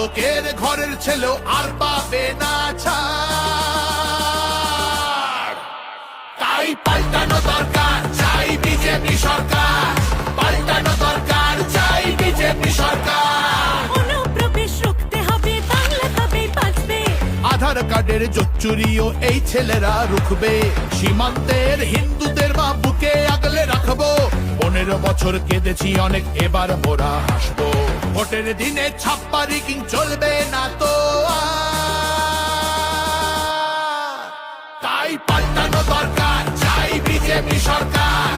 লোকের ঘরের ছেলেও আর পাবে না ছাড়। তাই পাল্টানো দরকার, চাই বিজেপি সরকার। পাল্টানো দরকার, চাই বিজেপি সরকার। অনুপ্রবেশ রুখতে হবে, বাংলা তবেই বাঁচবে। আধার কার্ডের চুরিও এই ছেলেরা রুখবে। সীমান্তের হিন্দুদের মা বুকে আগলে রাখবো। 15 বছর কেঁদেছি অনেক, এবার মোরা হাসবো। ভোটের দিনে ছাপ্পা রিগিং চলবে না তো আর। তাই পাল্টানো দরকার, চাই বিজেপি সরকার।